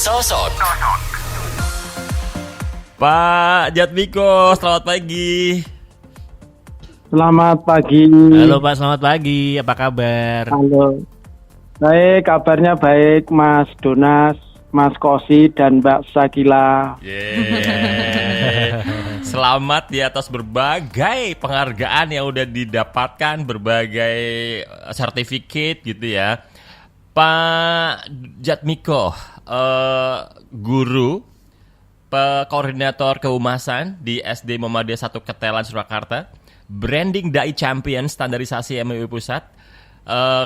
Sosok. Pak Jatmiko, selamat pagi. Selamat pagi. Halo Pak, selamat pagi. Apa kabar? Halo. Baik, kabarnya baik Mas Donas, Mas Kosi, dan Mbak Sakila. Selamat di atas berbagai penghargaan yang udah didapatkan, berbagai sertifikat gitu ya. Pak Jatmiko, guru, koordinator kehumasan di SD Muhammadiyah 1 Ketelan, Surakarta, branding Dai Champion standarisasi MUI Pusat,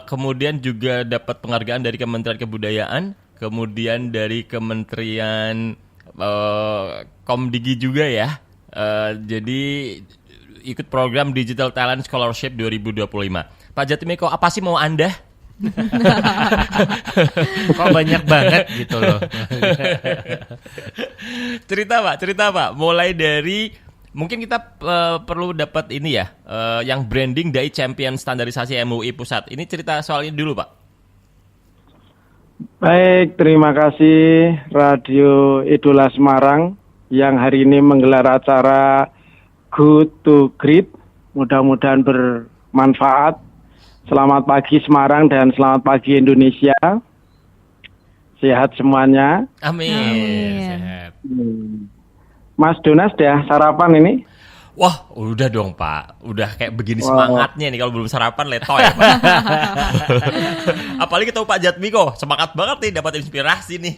kemudian juga dapat penghargaan dari Kementerian Kebudayaan, kemudian dari Kementerian Komdigi juga ya. Jadi ikut program Digital Talent Scholarship 2025. Pak Jatmiko, apa sih mau Anda? Kok banyak banget gitu loh. Cerita Pak. Mulai dari mungkin kita perlu dapat ini ya, yang branding Dai Champion standarisasi MUI Pusat. Ini cerita soal ini dulu Pak. Baik, terima kasih Radio Idola Semarang yang hari ini menggelar acara Good to Great. Mudah-mudahan bermanfaat. Selamat pagi Semarang dan selamat pagi Indonesia. Sehat semuanya. Amin. Sehat. Mas Donas ya sarapan ini? Wah, udah dong Pak. Udah kayak begini semangatnya nih, kalau belum sarapan leto ya Pak. Apalagi tahu Pak Jatmiko, semangat banget nih dapat inspirasi nih.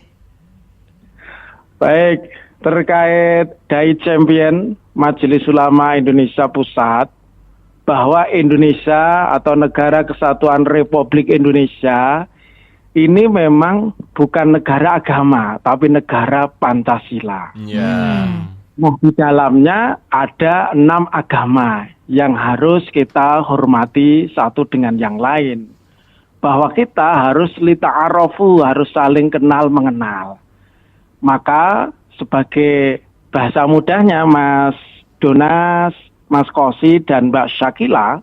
Baik, terkait Dai Champion Majelis Ulama Indonesia Pusat, bahwa Indonesia atau Negara Kesatuan Republik Indonesia ini memang bukan negara agama, tapi negara Pancasila. Nah, di dalamnya ada 6 agama yang harus kita hormati satu dengan yang lain. Bahwa kita harus lita'arofu, harus saling kenal mengenal. Maka sebagai bahasa mudahnya Mas Donas, Mas Kosi, dan Mbak Sakila,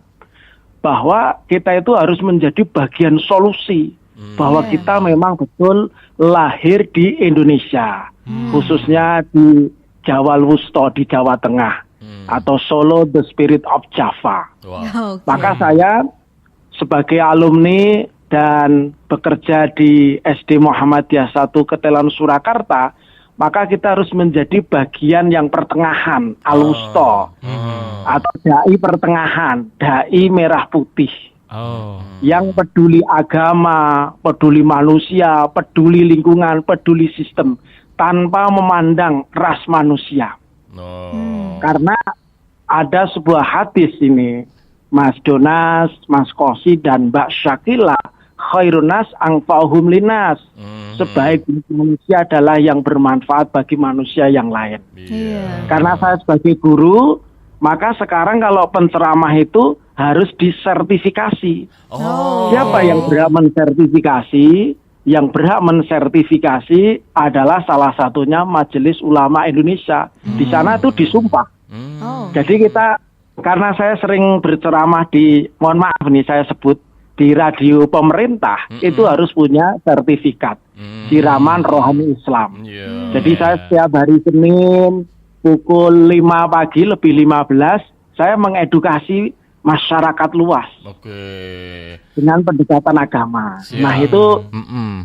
bahwa kita itu harus menjadi bagian solusi. Bahwa kita memang betul lahir di Indonesia. Khususnya di Jawa Wusto, di Jawa Tengah. Atau Solo, the spirit of Java. Wow. Maka saya sebagai alumni dan bekerja di SD Muhammadiyah 1 Ketelan Surakarta, maka kita harus menjadi bagian yang pertengahan, al-wusto, atau dai pertengahan, dai merah putih, yang peduli agama, peduli manusia, peduli lingkungan, peduli sistem, tanpa memandang ras manusia. Karena ada sebuah hadis ini, Mas Donas, Mas Kosi, dan Mbak Sakila, khairunas angfa'uhum linas. Sebaik manusia adalah yang bermanfaat bagi manusia yang lain. Karena saya sebagai guru, maka sekarang kalau penceramah itu harus disertifikasi. Siapa yang berhak mensertifikasi? Yang berhak mensertifikasi adalah salah satunya Majelis Ulama Indonesia. Di sana itu disumpah. Jadi kita, karena saya sering berceramah di, mohon maaf nih saya sebut, di radio pemerintah, itu harus punya sertifikat siraman rohani Islam. Jadi saya setiap hari Senin pukul 5 pagi lebih 15 saya mengedukasi masyarakat luas dengan pendekatan agama. Nah itu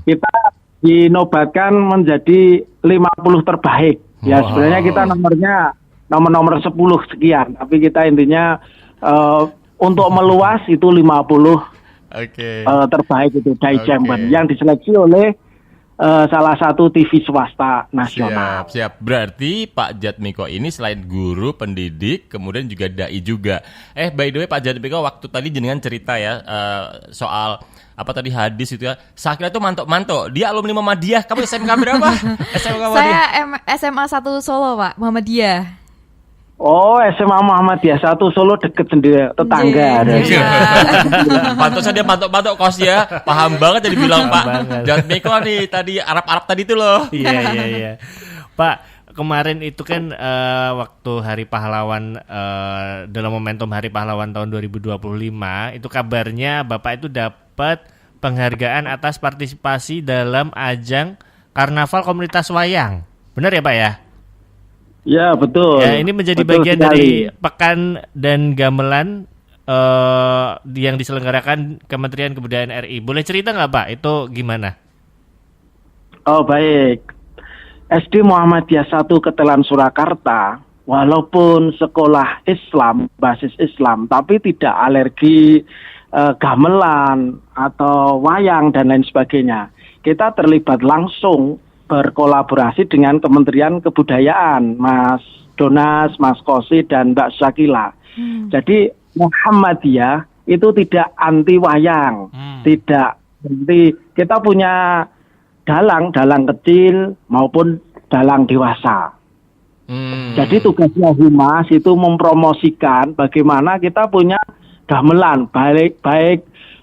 kita dinobatkan menjadi 50 terbaik. Ya sebenarnya kita nomor 10 sekian, tapi kita intinya untuk meluas itu 50 terbaik itu Dai Champion yang diseleksi oleh salah satu TV swasta nasional. Siap. Berarti Pak Jatmiko ini selain guru, pendidik, kemudian juga dai juga. By the way Pak Jatmiko, waktu tadi jenengan cerita ya soal apa tadi hadis itu ya. Sakila itu mantok-mantok. Dia alumni Muhammadiyah. Kamu SMK berapa? SMK Saya SMA 1 Solo Pak, Muhammadiyah. Oh, SMA Muhammadiyah 1 Solo deket sendiri, tetangga. Pantasnya dia mantok-mantok kos ya. Paham banget jadi bilang Pak Jatmiko nih tadi Arab tadi itu loh. Iya. Pak, kemarin itu kan waktu Hari Pahlawan, dalam momentum Hari Pahlawan tahun 2025, itu kabarnya Bapak itu dapat penghargaan atas partisipasi dalam ajang karnaval komunitas wayang. Benar ya Pak ya? Ya, betul. Ya, ini menjadi Betul bagian sekali. dari pekan dan gamelan yang diselenggarakan Kementerian Kebudayaan RI. Boleh cerita nggak Pak? Itu gimana? Oh, baik. SD Muhammadiyah 1 Ketelan Surakarta, walaupun sekolah Islam, basis Islam, tapi tidak alergi gamelan atau wayang dan lain sebagainya. Kita terlibat langsung berkolaborasi dengan Kementerian Kebudayaan, Mas Donas, Mas Kosi, dan Mbak Syakila. Jadi Muhammadiyah itu tidak anti wayang, tidak anti. Kita punya dalang kecil maupun dalang dewasa. Jadi tugasnya Humas itu mempromosikan bagaimana kita punya gamelan, baik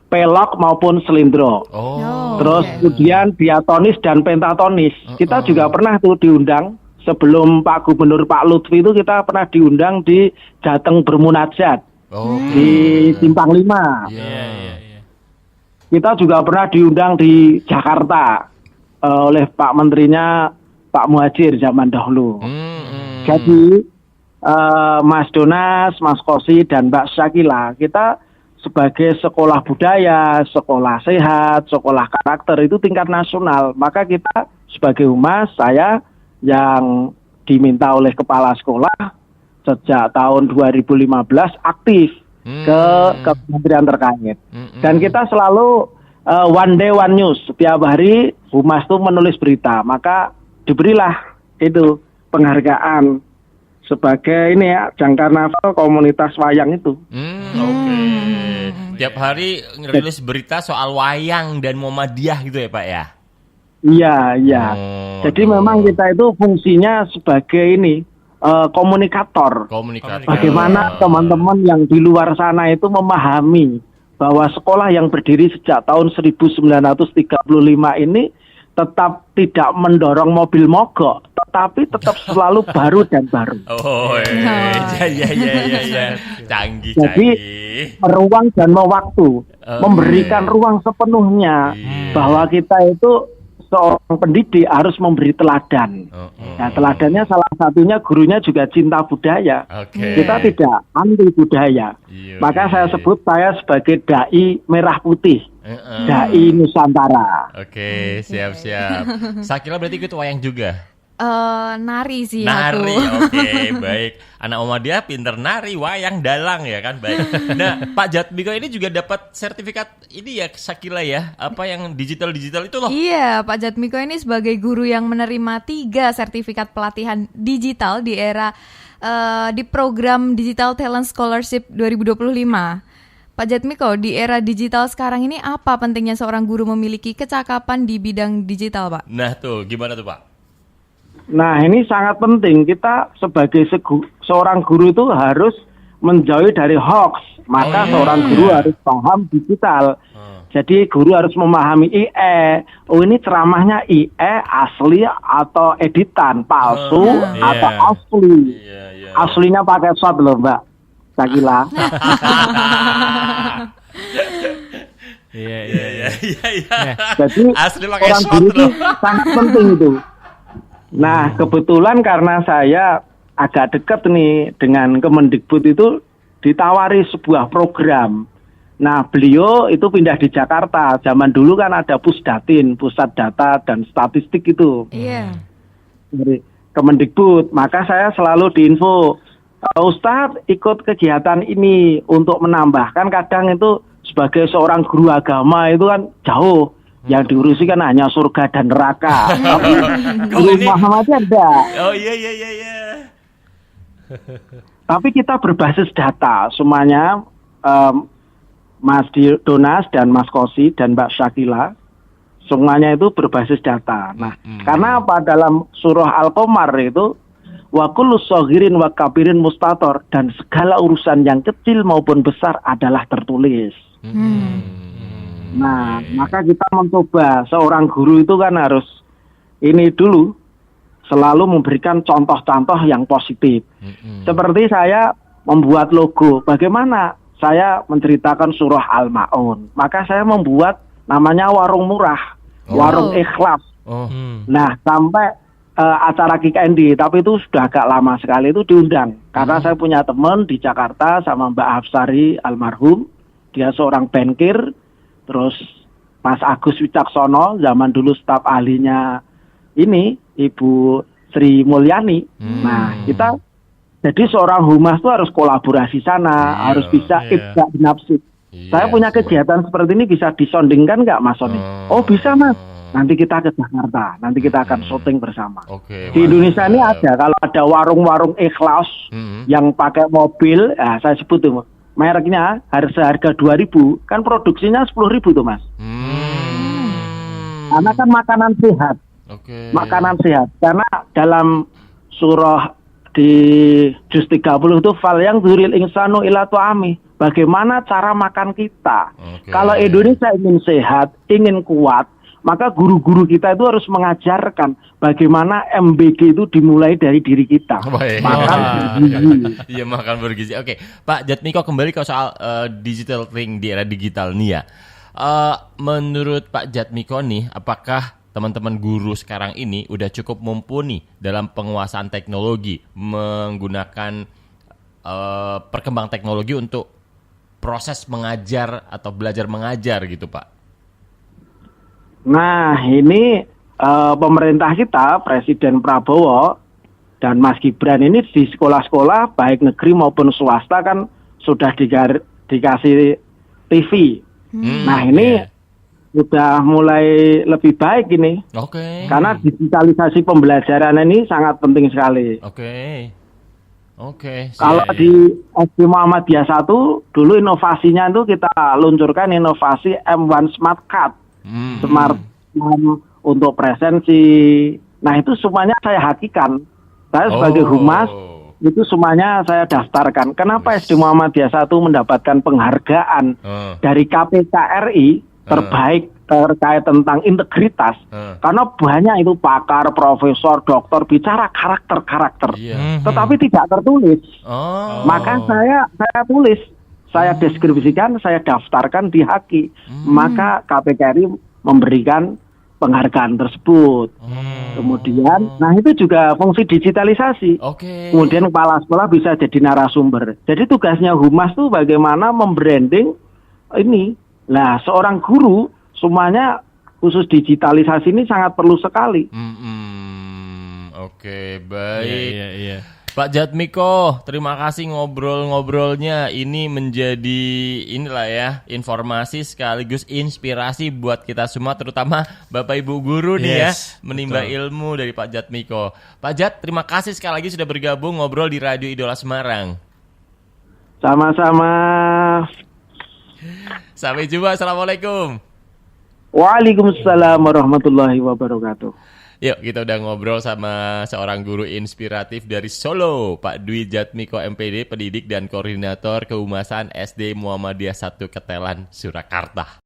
pelok maupun selindro. Terus kemudian diatonis dan pentatonis. Kita juga pernah tuh diundang sebelum Pak Gubernur Pak Lutfi itu kita pernah diundang di Jateng Bermunajat di Simpang 5. Kita juga pernah diundang di Jakarta oleh Pak Menterinya Pak Muhadjir zaman dahulu. Jadi Mas Donas, Mas Kosi, dan Mbak Syakila, kita sebagai sekolah budaya, sekolah sehat, sekolah karakter itu tingkat nasional. Maka kita sebagai humas, saya yang diminta oleh kepala sekolah sejak tahun 2015 aktif ke kementerian terkait. Dan kita selalu one day one news, setiap hari humas itu menulis berita. Maka diberilah itu penghargaan sebagai ini ya, Jang Karnaval komunitas wayang itu. Tiap hari ngerilis berita soal wayang dan Muhammadiyah gitu ya Pak ya? Iya. Jadi memang kita itu fungsinya sebagai ini komunikator. Bagaimana teman-teman yang di luar sana itu memahami bahwa sekolah yang berdiri sejak tahun 1935 ini tetap tidak mendorong mobil mogok, tetapi tetap selalu baru dan baru. Iya. Canggih. Jadi ruang dan waktu, memberikan ruang sepenuhnya bahwa kita itu seorang pendidik harus memberi teladan. Nah, teladannya salah satunya gurunya juga cinta budaya. Kita tidak anti budaya. Maka saya sebut saya sebagai dai merah putih. Dai Nusantara. Oke, siap. Sakila berarti ikut wayang juga? Nari sih Nari, aku. oke, baik. Anak Muhammadiyah pinter nari, wayang, dalang ya kan, baik. Nah, Pak Jatmiko ini juga dapat sertifikat ini ya, Sakila ya, apa yang digital itu loh. Iya, Pak Jatmiko ini sebagai guru yang menerima 3 sertifikat pelatihan digital di era di program Digital Talent Scholarship 2025. Pak Jatmiko, di era digital sekarang ini apa pentingnya seorang guru memiliki kecakapan di bidang digital, Pak? Nah tuh, gimana tuh Pak? Nah, ini sangat penting. Kita sebagai seorang guru itu harus menjauhi dari hoax. Maka seorang guru harus paham digital. Jadi guru harus memahami IE. Oh, ini ceramahnya IE asli atau editan, palsu atau asli. Aslinya pakai shot loh, Mbak Sakila. Iya. Jadi asli pakai orang shot guru itu loh. sangat penting itu. Nah, kebetulan karena saya agak dekat nih dengan Kemendikbud itu ditawari sebuah program. Nah, beliau itu pindah di Jakarta. Zaman dulu kan ada Pusdatin, Pusat Data dan Statistik itu. Iya. Dari Kemendikbud. Maka saya selalu diinfo, Ustadz ikut kegiatan ini untuk menambahkan. Kadang itu sebagai seorang guru agama itu kan jauh. Yang diurusi kan hanya surga dan neraka. Tapi guru Muhammadiyah ada. Oh iya. Tapi kita berbasis data. Semuanya Mas Donas dan Mas Kosi dan Mbak Syakila, semuanya itu berbasis data. Nah, karena apa? Dalam surah Al-Qamar itu wa kullu shaghirin wa kabirin mustator, dan segala urusan yang kecil maupun besar adalah tertulis. Nah, maka kita mencoba, seorang guru itu kan harus ini dulu, selalu memberikan contoh-contoh yang positif. Seperti saya membuat logo, bagaimana saya menceritakan surah Al-Ma'un. Maka saya membuat namanya warung murah, warung ikhlas. Oh. Nah, sampai acara KKND, tapi itu sudah agak lama sekali itu diundang. Karena saya punya teman di Jakarta sama Mbak Hafsari almarhum, dia seorang bankir, terus Mas Agus Wicaksono, zaman dulu staf ahlinya ini, Ibu Sri Mulyani. Nah, kita jadi seorang humas itu harus kolaborasi sana, harus bisa ibda binafsik. Saya punya kegiatan seperti ini bisa disondingkan nggak Mas Sony? Oh bisa Mas. Nanti kita ke Jakarta, nanti kita akan syuting bersama. Oke, Di Indonesia ini ada, kalau ada warung-warung ikhlas yang pakai mobil, saya sebut tuh mereknya harga 2.000, kan produksinya 10.000 tuh Mas. Karena kan makanan sehat, makanan sehat. Karena dalam surah di juz 30 itu fal yang dzuril insanu ila tu'ami. Bagaimana cara makan kita? Kalau Indonesia ingin sehat, ingin kuat, maka guru-guru kita itu harus mengajarkan bagaimana MBG itu dimulai dari diri kita. Makan bergizi. Iya, makan bergizi. Oke, Pak Jatmiko, kembali ke soal digital thing di era digital nih ya. Menurut Pak Jatmiko nih, apakah teman-teman guru sekarang ini udah cukup mumpuni dalam penguasaan teknologi, menggunakan perkembang teknologi untuk proses mengajar atau belajar mengajar gitu, Pak? Nah, ini pemerintah kita, Presiden Prabowo dan Mas Gibran ini di sekolah-sekolah baik negeri maupun swasta kan sudah dikasih TV. Nah, ini sudah mulai lebih baik ini. Karena digitalisasi pembelajaran ini sangat penting sekali. Kalau di SD Muhammadiyah 1 dulu inovasinya itu kita luncurkan inovasi M1 Smart Card. Smart untuk presensi. Nah, itu semuanya saya hakikan. Saya sebagai humas itu semuanya saya daftarkan. Kenapa SD Muhammadiyah 1 mendapatkan penghargaan dari KPK RI terbaik terkait tentang integritas? Karena banyak itu pakar, profesor, doktor bicara karakter-karakter, tetapi tidak tertulis. Maka saya tulis, saya deskripsikan, saya daftarkan di Haki. Maka KPK RI memberikan penghargaan tersebut. Kemudian, nah itu juga fungsi digitalisasi. Kemudian kepala sekolah bisa jadi narasumber. Jadi tugasnya humas tuh bagaimana membranding ini. Nah, seorang guru semuanya khusus digitalisasi ini sangat perlu sekali. Baik. Pak Jatmiko, terima kasih ngobrol-ngobrolnya. Ini menjadi inilah ya, informasi sekaligus inspirasi buat kita semua, terutama Bapak Ibu guru nih ya, menimba ilmu dari Pak Jatmiko. Pak Jat, terima kasih sekali lagi sudah bergabung ngobrol di Radio Idola Semarang. Sama-sama. Sampai jumpa, Assalamualaikum. Waalaikumsalam warahmatullahi wabarakatuh. Yuk, kita udah ngobrol sama seorang guru inspiratif dari Solo, Pak Dwi Jatmiko MPD, pendidik dan koordinator kehumasan SD Muhammadiyah 1 Ketelan, Surakarta.